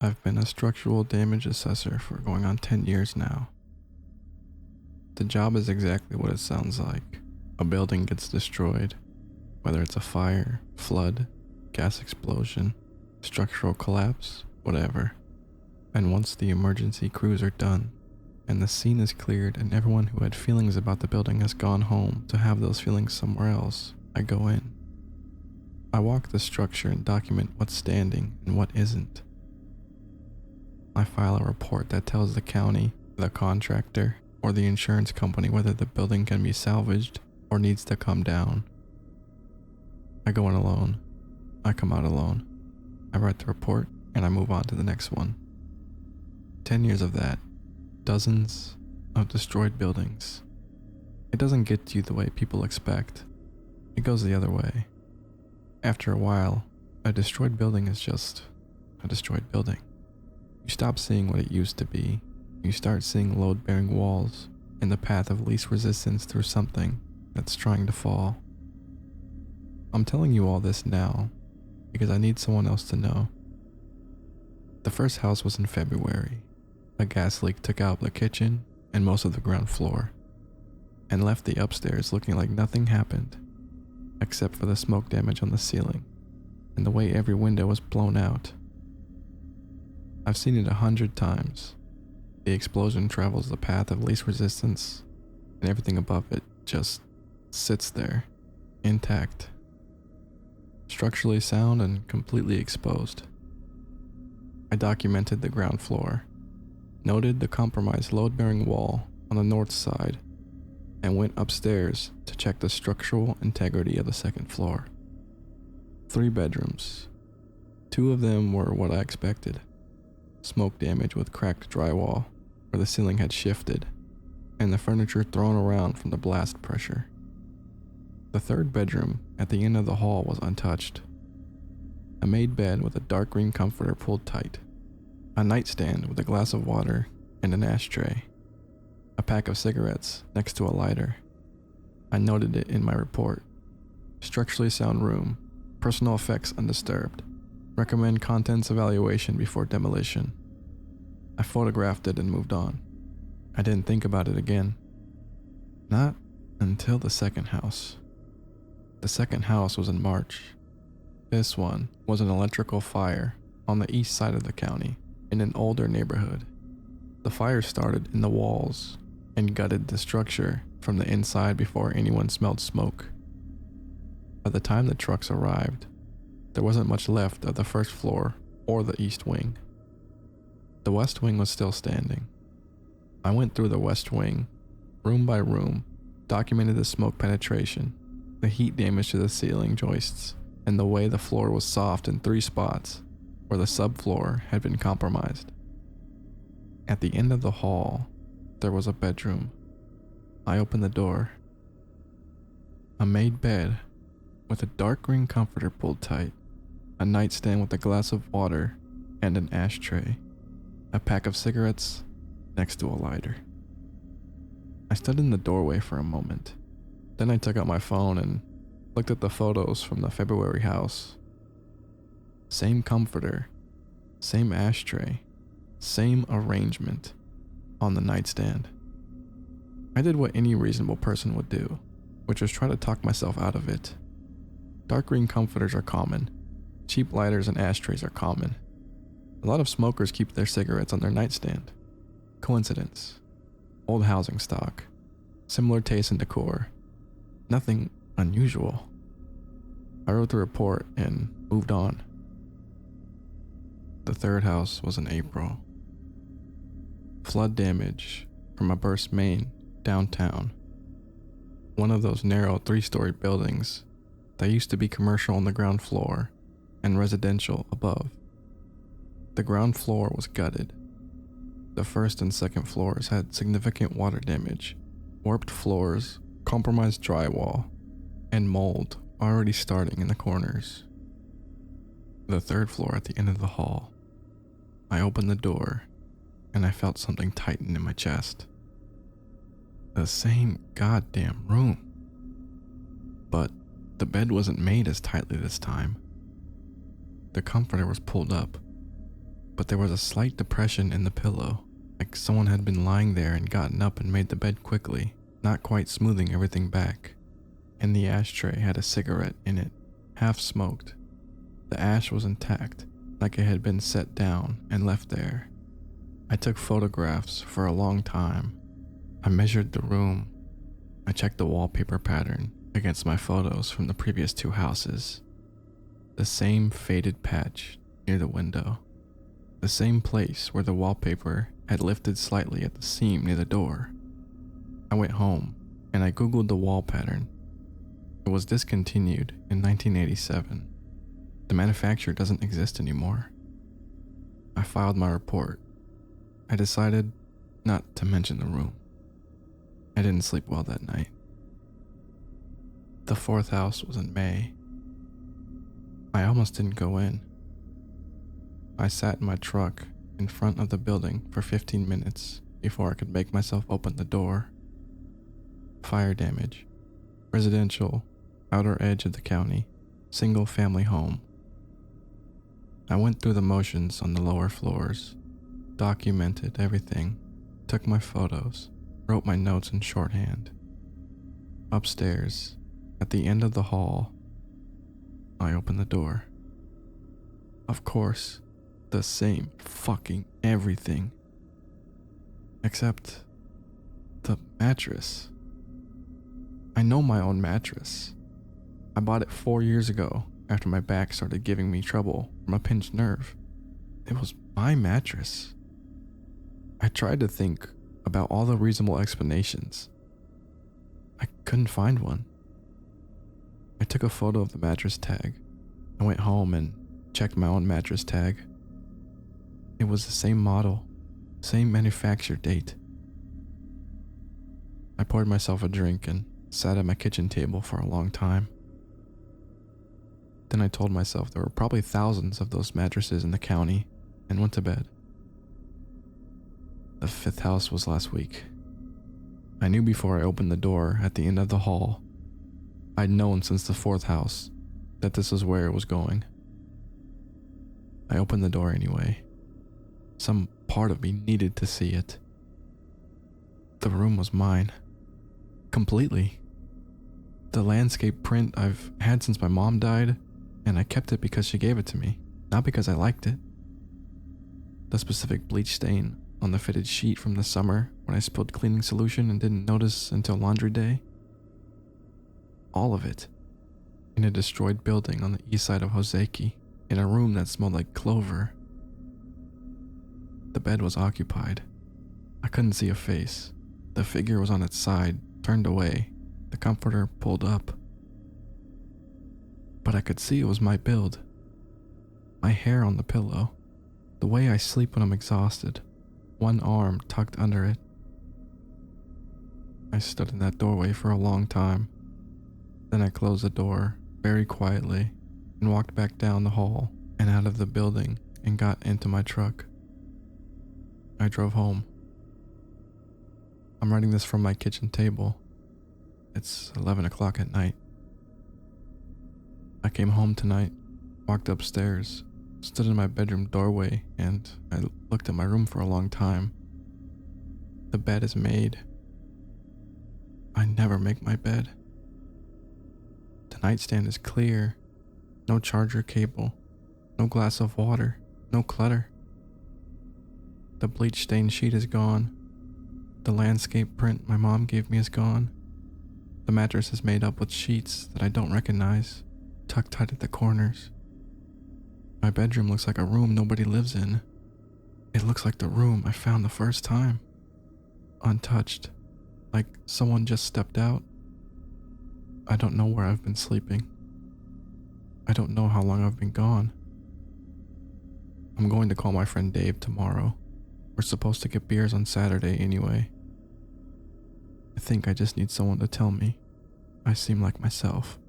I've been a structural damage assessor for going on 10 years now. The job is exactly what it sounds like. A building gets destroyed, whether it's a fire, flood, gas explosion, structural collapse, whatever. And once the emergency crews are done, and the scene is cleared and everyone who had feelings about the building has gone home to have those feelings somewhere else, I go in. I walk the structure and document what's standing and what isn't. I file a report that tells the county, the contractor, or the insurance company whether the building can be salvaged or needs to come down. I go in alone. I come out alone. I write the report and I move on to the next one. 10 years of that. Dozens of destroyed buildings. It doesn't get to you the way people expect. It goes the other way. After a while, a destroyed building is just a destroyed building. You stop seeing what it used to be. You start seeing load-bearing walls in the path of least resistance through something that's trying to fall. I'm telling you all this now because I need someone else to know. The first house was in February. A gas leak took out the kitchen and most of the ground floor, and left the upstairs looking like nothing happened, except for the smoke damage on the ceiling and the way every window was blown out. I've seen it 100 times. The explosion travels the path of least resistance, and everything above it just sits there, intact, structurally sound and completely exposed. I documented the ground floor, noted the compromised load-bearing wall on the north side, and went upstairs to check the structural integrity of the second floor. 3 bedrooms. 2 of them were what I expected. Smoke damage with cracked drywall where the ceiling had shifted, and the furniture thrown around from the blast pressure. The 3rd bedroom at the end of the hall was untouched. A made bed with a dark green comforter pulled tight. A nightstand with a glass of water and an ashtray. A pack of cigarettes next to a lighter. I noted it in my report. Structurally sound room. Personal effects undisturbed. Recommend contents evaluation before demolition. I photographed it and moved on. I didn't think about it again. Not until the second house. The second house was in March. This one was an electrical fire on the east side of the county in an older neighborhood. The fire started in the walls and gutted the structure from the inside before anyone smelled smoke. By the time the trucks arrived, there wasn't much left of the first floor or the east wing. The west wing was still standing. I went through the west wing, room by room, documented the smoke penetration, the heat damage to the ceiling joists, and the way the floor was soft in 3 spots where the subfloor had been compromised. At the end of the hall, there was a bedroom. I opened the door. A made bed with a dark green comforter pulled tight, a nightstand with a glass of water and an ashtray, a pack of cigarettes next to a lighter. I stood in the doorway for a moment. Then I took out my phone and looked at the photos from the February house. Same comforter, same ashtray, same arrangement on the nightstand. I did what any reasonable person would do, which was try to talk myself out of it. Dark green comforters are common. Cheap lighters and ashtrays are common. A lot of smokers keep their cigarettes on their nightstand. Coincidence. Old housing stock. Similar taste and decor. Nothing unusual. I wrote the report and moved on. The 3rd house was in April. Flood damage from a burst main downtown. One of those narrow 3-story buildings that used to be commercial on the ground floor and residential above. The ground floor was gutted. The 1st and 2nd floors had significant water damage, warped floors, compromised drywall, and mold already starting in the corners. The 3rd floor at the end of the hall. I opened the door and I felt something tighten in my chest. The same goddamn room. But the bed wasn't made as tightly this time. The comforter was pulled up. but there was a slight depression in the pillow, like someone had been lying there and gotten up and made the bed quickly, not quite smoothing everything back. And the ashtray had a cigarette in it, half smoked. The ash was intact, like it had been set down and left there. I took photographs for a long time. I measured the room. I checked the wallpaper pattern against my photos from the previous 2 houses. The same faded patch near the window. The same place where the wallpaper had lifted slightly at the seam near the door. I went home and I googled the wall pattern. It was discontinued in 1987. The manufacturer doesn't exist anymore. I filed my report. I decided not to mention the room. I didn't sleep well that night. The 4th house was in May. I almost didn't go in. I sat in my truck in front of the building for 15 minutes before I could make myself open the door. Fire damage. Residential, outer edge of the county, single family home. I went through the motions on the lower floors, documented everything, took my photos, wrote my notes in shorthand. Upstairs, at the end of the hall, I opened the door. Of course, the same fucking everything. Except the mattress. I know my own mattress. I bought it 4 years ago after my back started giving me trouble from a pinched nerve. It was my mattress. I tried to think about all the reasonable explanations. I couldn't find one. I took a photo of the mattress tag. I went home and checked my own mattress tag. It was the same model, same manufacture date. I poured myself a drink and sat at my kitchen table for a long time. Then I told myself there were probably thousands of those mattresses in the county and went to bed. The 5th house was last week. I knew before I opened the door at the end of the hall. I'd known since the 4th house that this was where it was going. I opened the door anyway. Some part of me needed to see it. The room was mine. Completely. The landscape print I've had since my mom died, and I kept it because she gave it to me, not because I liked it. The specific bleach stain on the fitted sheet from the summer when I spilled cleaning solution and didn't notice until laundry day. All of it. In a destroyed building on the east side of Hoseki, in a room that smelled like clover. The bed was occupied. I couldn't see a face. The figure was on its side, turned away, the comforter pulled up. But I could see it was my build. My hair on the pillow. The way I sleep when I'm exhausted. One arm tucked under it. I stood in that doorway for a long time. Then I closed the door very quietly and walked back down the hall and out of the building and got into my truck. I drove home. I'm writing this from my kitchen table. It's 11 o'clock at night. I came home tonight, walked upstairs, stood in my bedroom doorway, and I looked at my room for a long time. The bed is made. I never make my bed. The nightstand is clear. No charger cable. No glass of water. No clutter. The bleach stained sheet is gone. The landscape print my mom gave me is gone. The mattress is made up with sheets that I don't recognize, tucked tight at the corners. My bedroom looks like a room nobody lives in. It looks like the room I found the first time. Untouched, like someone just stepped out. I don't know where I've been sleeping. I don't know how long I've been gone. I'm going to call my friend Dave tomorrow. We're supposed to get beers on Saturday anyway. I think I just need someone to tell me I seem like myself.